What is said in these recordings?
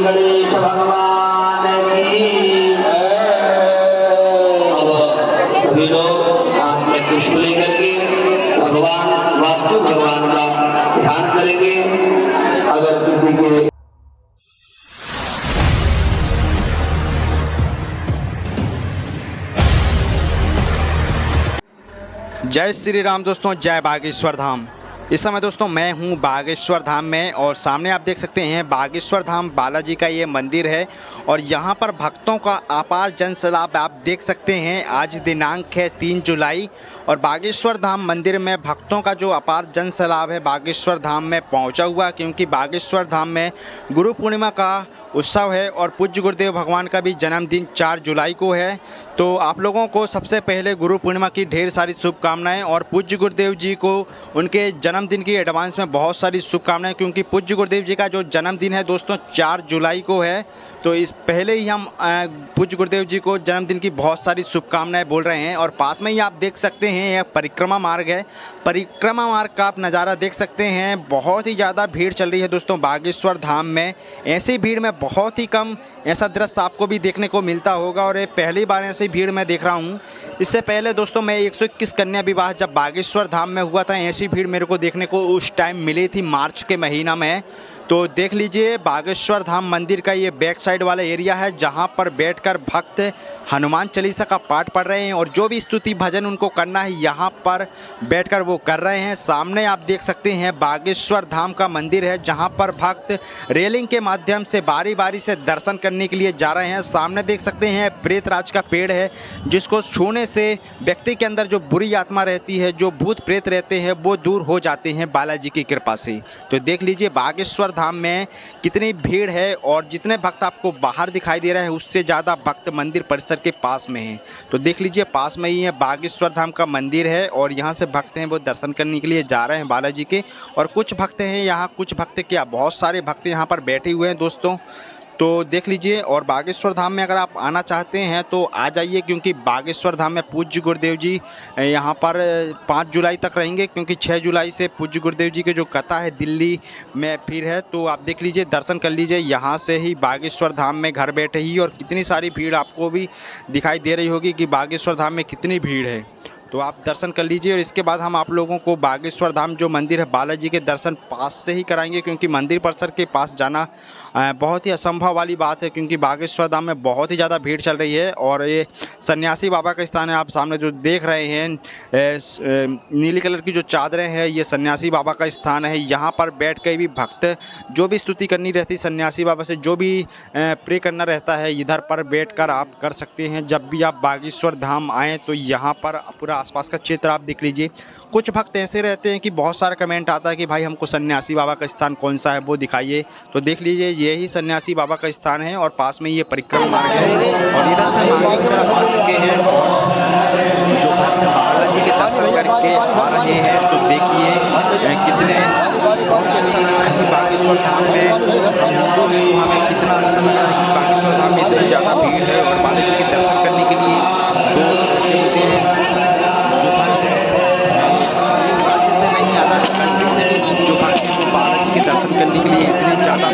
गणेश भगवान की। अब सभी लोग हाथ में पुष्प लेकर के भगवान वास्तु भगवान का ध्यान करेंगे। अगर किसी के जय श्री राम दोस्तों, जय बागेश्वर धाम। इस समय दोस्तों मैं हूं बागेश्वर धाम में और सामने आप देख सकते हैं बागेश्वर धाम बालाजी का ये मंदिर है और यहां पर भक्तों का अपार जन सैलाब आप देख सकते हैं। आज दिनांक है 3 जुलाई और बागेश्वर धाम मंदिर में भक्तों का जो अपार जन सैलाब है बागेश्वर धाम में पहुंचा हुआ, क्योंकि बागेश्वर धाम में गुरु पूर्णिमा का उत्सव है और पूज्य गुरुदेव भगवान का भी जन्मदिन 4 जुलाई को है। तो आप लोगों को सबसे पहले गुरु पूर्णिमा की ढेर सारी शुभकामनाएं और पूज्य गुरुदेव जी को उनके जन्मदिन की एडवांस में बहुत सारी शुभकामनाएं, क्योंकि पूज्य गुरुदेव जी का जो जन्मदिन है दोस्तों 4 जुलाई को है। तो इस पहले ही हम पूज्य गुरुदेव जी को जन्मदिन की बहुत सारी शुभकामनाएं बोल रहे हैं। और पास में ही आप देख सकते हैं यह परिक्रमा मार्ग है। परिक्रमा मार्ग का आप नज़ारा देख सकते हैं। बहुत ही ज़्यादा भीड़ चल रही है दोस्तों बागेश्वर धाम में। ऐसी भीड़ में बहुत ही कम ऐसा दृश्य आपको भी देखने को मिलता होगा और ये पहली बार ऐसी भीड़ मैं देख रहा हूँ। इससे पहले दोस्तों मैं 121 कन्या विवाह जब बागेश्वर धाम में हुआ था, ऐसी भीड़ मेरे को देखने को उस टाइम मिली थी मार्च के महीना में। तो देख लीजिए बागेश्वर धाम मंदिर का ये बैक साइड वाला एरिया है जहाँ पर बैठकर भक्त हनुमान चालीसा का पाठ पढ़ रहे हैं और जो भी स्तुति भजन उनको करना है यहाँ पर बैठकर वो कर रहे हैं। सामने आप देख सकते हैं बागेश्वर धाम का मंदिर है जहाँ पर भक्त रेलिंग के माध्यम से बारी बारी से दर्शन करने के लिए जा रहे हैं। सामने देख सकते हैं प्रेतराज का पेड़ है जिसको छूने से व्यक्ति के अंदर जो बुरी आत्मा रहती है, जो भूत प्रेत रहते हैं, वो दूर हो जाते हैं बालाजी की कृपा से। तो देख लीजिए बागेश्वर धाम में कितनी भीड़ है और जितने भक्त आपको बाहर दिखाई दे रहे हैं उससे ज़्यादा भक्त मंदिर परिसर के पास में हैं। तो देख लीजिए पास में ही है बागेश्वर धाम का मंदिर है और यहाँ से भक्त हैं वो दर्शन करने के लिए जा रहे हैं बालाजी के। और कुछ भक्त हैं यहाँ, कुछ भक्त क्या बहुत सारे भक्त यहाँ पर बैठे हुए हैं दोस्तों। तो देख लीजिए और बागेश्वर धाम में अगर आप आना चाहते हैं तो आ जाइए, क्योंकि बागेश्वर धाम में पूज्य गुरुदेव जी यहाँ पर 5 जुलाई तक रहेंगे, क्योंकि 6 जुलाई से पूज्य गुरुदेव जी की जो कथा है दिल्ली में फिर है। तो आप देख लीजिए, दर्शन कर लीजिए यहाँ से ही बागेश्वर धाम में घर बैठे ही। और कितनी सारी भीड़ आपको भी दिखाई दे रही होगी कि बागेश्वर धाम में कितनी भीड़ है। तो आप दर्शन कर लीजिए और इसके बाद हम आप लोगों को बागेश्वर धाम जो मंदिर है बालाजी के दर्शन पास से ही कराएंगे, क्योंकि मंदिर परिसर के पास जाना बहुत ही असंभव वाली बात है, क्योंकि बागेश्वर धाम में बहुत ही ज़्यादा भीड़ चल रही है। और ये सन्यासी बाबा का स्थान है। आप सामने जो देख रहे हैं नीली कलर की जो चादरें हैं ये सन्यासी बाबा का स्थान है। यहाँ पर बैठ के भी भक्त जो भी स्तुति करनी रहती सन्यासी बाबा से, जो भी प्रे करना रहता है, इधर पर बैठकर आप कर सकते हैं। जब भी आप बागेश्वर धाम आएँ तो यहाँ पर पूरा आसपास का क्षेत्र आप देख लीजिए। कुछ भक्त ऐसे रहते हैं कि बहुत सारा कमेंट आता है कि भाई हमको सन्यासी बाबा का स्थान कौन सा है वो दिखाइए। तो देख लीजिए यही सन्यासी बाबा का स्थान है और पास में ये परिक्रमा मार्ग है और इधर से हम आगे की तरफ आ चुके हैं और जो भक्त बालाजी के दर्शन करके आ रहे हैं तो देखिए कितने बहुत ही अच्छा लग रहा है कि बागेश्वर धाम में हम हिंदू हैं तो हमें कितना अच्छा लग रहा है कि बागेश्वर धाम में इतना ज़्यादा भीड़ है। और बालाजी के दर्शन करने के लिए दो क्या बोलते हैं जो भक्त हैं एक राज्य से नहीं, अदर कंट्री से भी जो भक्त हैं वो बालाजी के दर्शन करने के लिए इतने ज़्यादा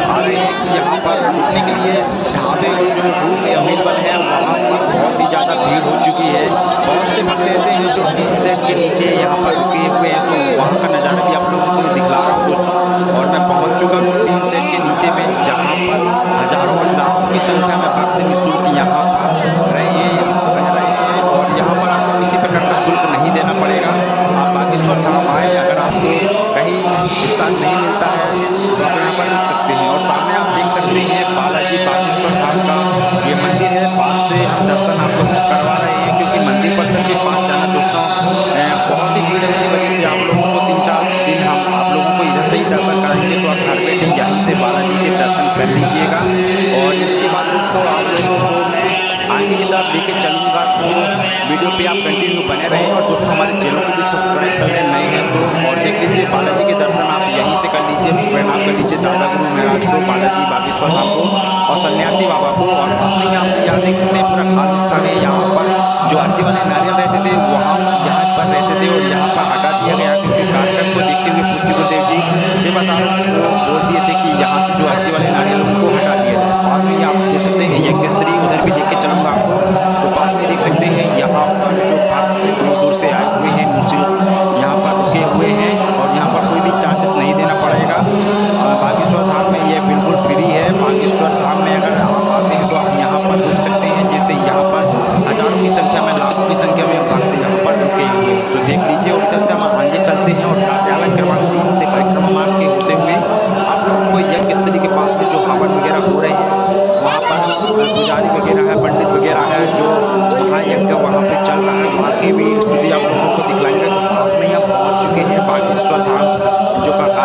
आ रहे हैं कि यहाँ पर रुकने के लिए ढाबे और जो रूम अवेलेबल है वहाँ पर बहुत ही ज़्यादा भीड़ हो चुकी है। बहुत से भक्त ऐसे हैं जो टीन सेट के नीचे यहाँ पर रुके हुए हैं, तो वहाँ का नज़ारा भी आप लोगों को मैं दिखला रहा हूँ दोस्तों। और मैं पहुँच चुका हूँ टीन सेट के नीचे में, जहाँ पर हज़ारों और लाखों की संख्या में भक्त निःशुल्क यहाँ पर रह रहे हैं और यहाँ पर आपको किसी प्रकार का शुल्क नहीं देना पड़ेगा। आप बागेश्वर धाम आए, अगर आपको कहीं स्थान नहीं मिलता है तो आप यहाँ पर रुक सकते हैं। और सामने आप देख सकते हैं बालाजी बागेश्वर धाम का ये मंदिर है। पास से हम दर्शन आप लोगों को करवा रहे हैं, क्योंकि मंदिर परिसर के पास जाना दोस्तों बहुत ही भीड़ है। उसी वजह से आप लोगों को 3-4 दिन हम आप लोगों को इधर से ही दर्शन कराएंगे, तो आप घर बैठे यहीं से बालाजी के दर्शन कर लीजिएगा। और इसके बाद दोस्तों आप लोगों को मैं आगे की तरफ लेके चलूँगा, तो वीडियो पे आप कंटिन्यू बने रहें। और दोस्तों हमारे चैनल को भी सब्सक्राइब कर लें नए हैं तो। और देख लीजिए बालाजी के दर्शन आप यहीं से कर लीजिए, प्रणाम कर लीजिए दादा गुरु महाराज को, बालाजी बागेश्वर धाम को और सन्यासी बाबा को। और पास में ही आप यहाँ देख सकते हैं पूरा खाली स्थान है। यहाँ पर जो अर्जी वाले नारियल रहते थे वहाँ यहाँ पर रहते थे और यहाँ पर हटा दिया गया, क्योंकि कार्यक्रम को देखते हुए पूज्य गुरुदेव जी सेवादारों को बोल दिए थे कि यहाँ से जो अर्जी वाले नारियल उनको हटा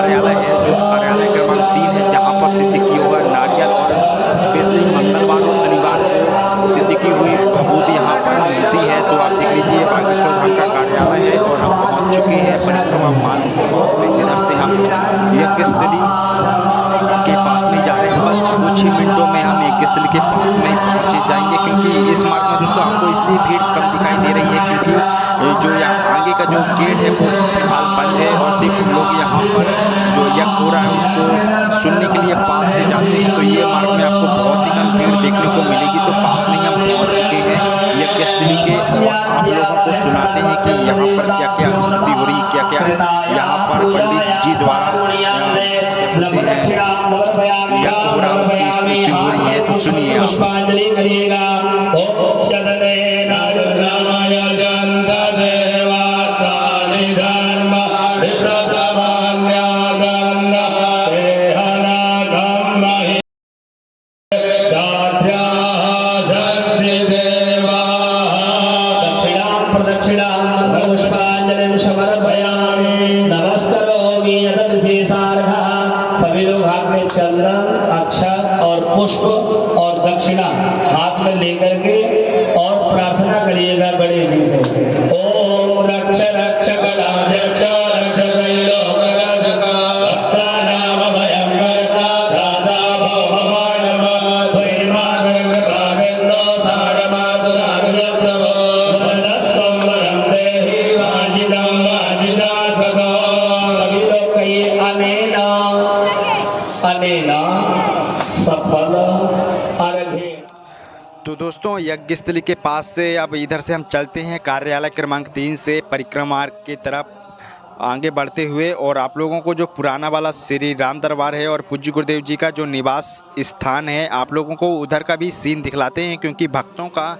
कार्यालय है, जो कार्यालय क्रमांक 3 है, जहाँ पर सिद्दीकी होगा नारियल और स्पेशली मंगलवार और शनिवार को सिद्दीकी हुई भभूत यहाँ पर मिलती है। तो आप देख लीजिए बागेश्वर धाम का कार्यालय है और हम पहुँच चुके हैं परिक्रमा मार्ग के पास में। इधर से हम यज्ञस्थली के पास में जा रहे हैं, बस कुछ ही मिनटों में हम यज्ञस्थली के पास में पहुँच जाएंगे, क्योंकि इस मार्ग में दोस्तों आपको इसलिए भीड़ कम दिखाई दे रही है क्योंकि जो यहाँ आगे का जो गेट है वो फिलहाल बंद है और सिर्फ लोग यहाँ पर जो यज्ञ हो रहा है उसको सुनने के लिए पास से जाते हैं। तो ये मार्ग में आपको बहुत ही कम भीड़ देखने को मिलेगी। तो पास में ही हम पहुँच चुके हैं यज्ञस्थली के और आप लोगों को सुनाते हैं कि यहाँ पर क्या क्या स्तुति हो रही है, क्या क्या यहाँ पर पंडित जी द्वारा यज्ञ हो रहा है उसकी स्तुति हो रही है। तो सुनिए पुष्पांजलि करिएगा। ओम शतने नारायणाय जंत देवातानि धर्म विप्रतमान्या दंड देहना धम्म हि साध्याः शक्ति देवाः। दक्षिणां प्रदक्षिणां पुष्पांजलिं समर्पयामि। नमस्करोमि यद विशेषार्घः। सभी लोग हाथ में चंदन अक्षत और पुष्प और दक्षिणा हाथ में लेकर के और प्रार्थना करिएगा गणेश जी से। ओम रक्ष रक्ष गणाध्यक्ष रक्ष त्रैलोक रक्षक भक्तानाम भयं कर्ता दाता भव भवाय नमः। त्वयिमागं भागेन्द्रो सारमातुरागप्रभो वरदस्त्वं वरं देहि वाञ्छितं वाञ्छितार्थतो। सभी लोग कहिए अनेना अनेना सफल अर्घे। तो दोस्तों यज्ञस्थली के पास से अब इधर से हम चलते हैं कार्यालय क्रमांक 3 से परिक्रमा की तरफ आगे बढ़ते हुए, और आप लोगों को जो पुराना वाला श्री राम दरबार है और पूज्य गुरुदेव जी का जो निवास स्थान है आप लोगों को उधर का भी सीन दिखलाते हैं, क्योंकि भक्तों का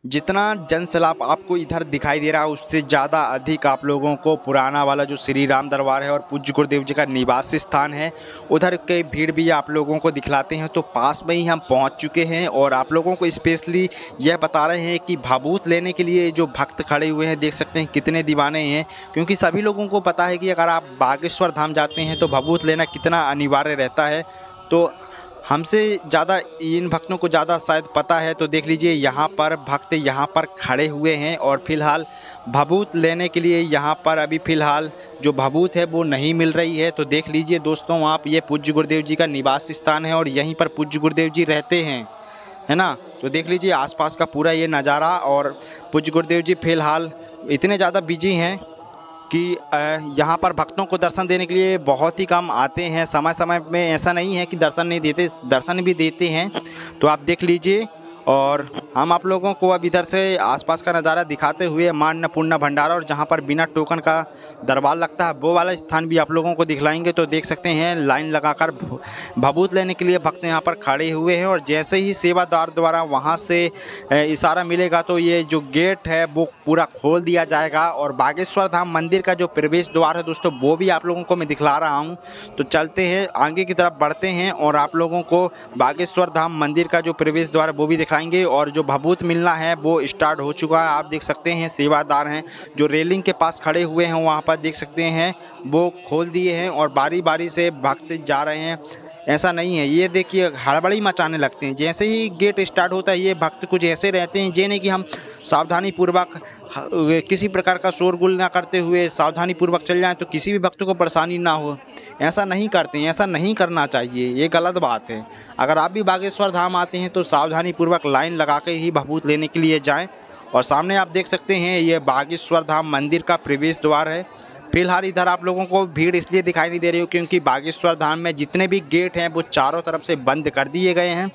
जितना जनसैलाब आपको इधर दिखाई दे रहा है उससे ज़्यादा अधिक आप लोगों को पुराना वाला जो श्री राम दरबार है और पूज्य गुरुदेव जी का निवास स्थान है उधर के भीड़ भी आप लोगों को दिखलाते हैं। तो पास में ही हम पहुंच चुके हैं और आप लोगों को स्पेशली यह बता रहे हैं कि भाभूत लेने के लिए जो भक्त खड़े हुए हैं देख सकते हैं कितने दीवाने हैं, क्योंकि सभी लोगों को पता है कि अगर आप बागेश्वर धाम जाते हैं तो भाभूत लेना कितना अनिवार्य रहता है। तो हमसे ज़्यादा इन भक्तों को ज़्यादा शायद पता है। तो देख लीजिए यहाँ पर भक्त यहाँ पर खड़े हुए हैं और फिलहाल भाभूत लेने के लिए यहाँ पर अभी फ़िलहाल जो भाभूत है वो नहीं मिल रही है। तो देख लीजिए दोस्तों आप, ये पूज्य गुरुदेव जी का निवास स्थान है और यहीं पर पूज्य गुरुदेव जी रहते हैं, है ना। तो देख लीजिए आसपास का पूरा ये नज़ारा, और पूज्य गुरुदेव जी फ़िलहाल इतने ज़्यादा बिजी हैं कि यहाँ पर भक्तों को दर्शन देने के लिए बहुत ही कम आते हैं। समय समय में ऐसा नहीं है कि दर्शन नहीं देते, दर्शन भी देते हैं। तो आप देख लीजिए, और हम आप लोगों को अब इधर से आसपास का नज़ारा दिखाते हुए मां अन्नपूर्णा भंडारा और जहाँ पर बिना टोकन का दरबार लगता है वो वाला स्थान भी आप लोगों को दिखलाएंगे। तो देख सकते हैं लाइन लगाकर भाभूत लेने के लिए भक्त यहाँ पर खड़े हुए हैं, और जैसे ही सेवादार द्वारा वहाँ से इशारा मिलेगा तो ये जो गेट है वो पूरा खोल दिया जाएगा। और बागेश्वर धाम मंदिर का जो प्रवेश द्वार है दोस्तों वो भी आप लोगों को मैं दिखला रहा हूँ। तो चलते हैं आगे की तरफ बढ़ते हैं और आप लोगों को बागेश्वर धाम मंदिर का जो प्रवेश द्वार है वो भी दिखाएंगे। और जो भाभूत मिलना है वो स्टार्ट हो चुका है, आप देख सकते हैं सेवादार हैं जो रेलिंग के पास खड़े हुए हैं वहाँ पर देख सकते हैं वो खोल दिए हैं और बारी बारी से भक्त जा रहे हैं। ऐसा नहीं है, ये देखिए हड़बड़ी मचाने लगते हैं जैसे ही गेट स्टार्ट होता है। ये भक्त कुछ ऐसे रहते हैं जिन्हें कि हम सावधानी पूर्वक किसी प्रकार का शोरगुल ना करते हुए सावधानी पूर्वक चल जाएं तो किसी भी भक्त को परेशानी ना हो, ऐसा नहीं करते हैं। ऐसा नहीं करना चाहिए, ये गलत बात है। अगर आप भी बागेश्वर धाम आते हैं तो सावधानी पूर्वक लाइन लगा कर ही भाभूत लेने के लिए जाएँ। और सामने आप देख सकते हैं ये बागेश्वर धाम मंदिर का प्रवेश द्वार है। फिलहाल इधर आप लोगों को भीड़ इसलिए दिखाई नहीं दे रही हो क्योंकि बागेश्वर धाम में जितने भी गेट हैं वो चारों तरफ से बंद कर दिए गए हैं,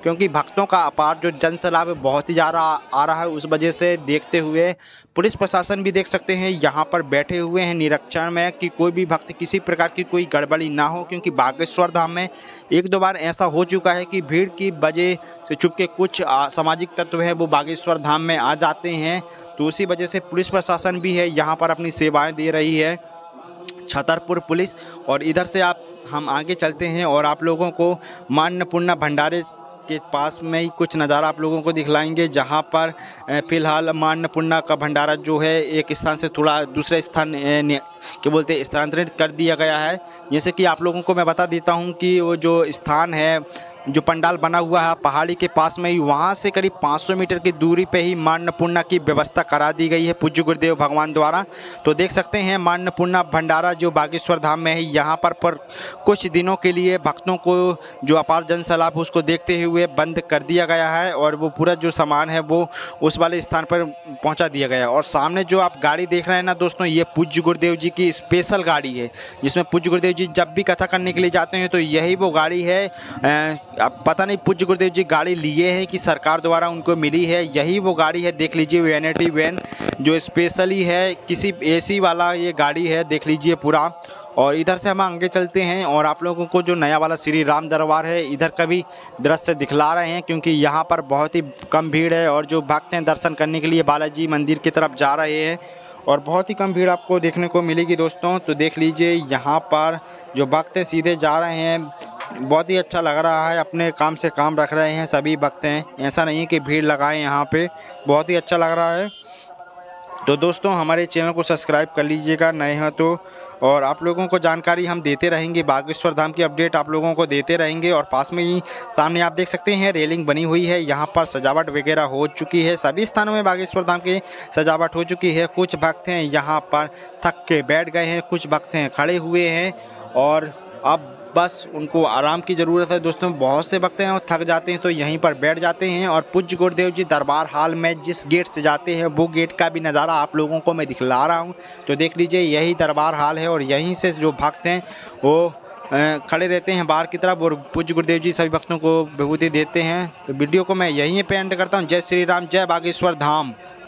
क्योंकि भक्तों का अपार जो जनसैलाब बहुत ही ज़्यादा आ रहा है उस वजह से देखते हुए पुलिस प्रशासन भी देख सकते हैं यहाँ पर बैठे हुए हैं निरीक्षण में कि कोई भी भक्त किसी प्रकार की कोई गड़बड़ी ना हो। क्योंकि बागेश्वर धाम में एक दो बार ऐसा हो चुका है कि भीड़ की वजह से चूँकि कुछ सामाजिक तत्व हैं वो बागेश्वर धाम में आ जाते हैं, तो उसी वजह से पुलिस प्रशासन भी है यहाँ पर अपनी सेवाएँ दे रही है, छतरपुर पुलिस। और इधर से हम आगे चलते हैं और आप लोगों को मां अन्नपूर्णा भंडारे के पास में ही कुछ नज़ारा आप लोगों को दिखलाएंगे, जहां पर फिलहाल अन्नपूर्णा का भंडारा जो है एक स्थान से थोड़ा दूसरे स्थान क्या बोलते हैं स्थानांतरित कर दिया गया है। जैसे कि आप लोगों को मैं बता देता हूं कि वो जो स्थान है, जो पंडाल बना हुआ है पहाड़ी के पास में ही, वहाँ से करीब 500 मीटर की दूरी पे ही मां अन्नपूर्णा की व्यवस्था करा दी गई है पूज्य गुरुदेव भगवान द्वारा। तो देख सकते हैं मां अन्नपूर्णा भंडारा जो बागेश्वर धाम में है, यहाँ पर कुछ दिनों के लिए भक्तों को जो अपार जन सैलाब उसको देखते हुए बंद कर दिया गया है और वो पूरा जो सामान है वो उस वाले स्थान पर पहुँचा दिया गया है। और सामने जो आप गाड़ी देख रहे हैं ना दोस्तों, ये पूज्य गुरुदेव जी की स्पेशल गाड़ी है, जिसमें पूज्य गुरुदेव जी जब भी कथा करने के लिए जाते हैं तो यही वो गाड़ी है। अब पता नहीं पूज्य गुरुदेव जी गाड़ी लिए हैं कि सरकार द्वारा उनको मिली है, यही वो गाड़ी है। देख लीजिए वैनिटी वैन जो स्पेशली है, किसी एसी वाला ये गाड़ी है, देख लीजिए पूरा। और इधर से हम आगे चलते हैं और आप लोगों को जो नया वाला श्री राम दरबार है इधर का भी दृश्य दिखला रहे हैं, क्योंकि यहाँ पर बहुत ही कम भीड़ है और जो भक्त हैं दर्शन करने के लिए बालाजी मंदिर की तरफ जा रहे हैं और बहुत ही कम भीड़ आपको देखने को मिलेगी दोस्तों। तो देख लीजिए यहाँ पर जो भक्त हैं सीधे जा रहे हैं, बहुत ही अच्छा लग रहा है, अपने काम से काम रख रहे हैं सभी भक्त हैं, ऐसा नहीं है कि भीड़ लगाएं यहाँ पे, बहुत ही अच्छा लग रहा है। तो दोस्तों हमारे चैनल को सब्सक्राइब कर लीजिएगा नए हैं तो, और आप लोगों को जानकारी हम देते रहेंगे, बागेश्वर धाम की अपडेट आप लोगों को देते रहेंगे। और पास में ही सामने आप देख सकते हैं रेलिंग बनी हुई है, यहाँ पर सजावट वगैरह हो चुकी है, सभी स्थानों में बागेश्वर धाम की सजावट हो चुकी है। कुछ भक्त हैं यहाँ पर थक के बैठ गए हैं, कुछ भक्त हैं खड़े हुए हैं और अब बस उनको आराम की ज़रूरत है दोस्तों। बहुत से भक्त हैं और थक जाते हैं तो यहीं पर बैठ जाते हैं। और पूज्य गुरुदेव जी दरबार हाल में जिस गेट से जाते हैं वो गेट का भी नज़ारा आप लोगों को मैं दिखला रहा हूं। तो देख लीजिए यही दरबार हाल है और यहीं से जो भक्त हैं वो खड़े रहते हैं बाहर की तरफ और पूज्य गुरुदेव जी सभी भक्तों को विभूति देते हैं। तो वीडियो को मैं यहीं पे एंड करता हूँ। जय श्री राम, जय बागेश्वर धाम।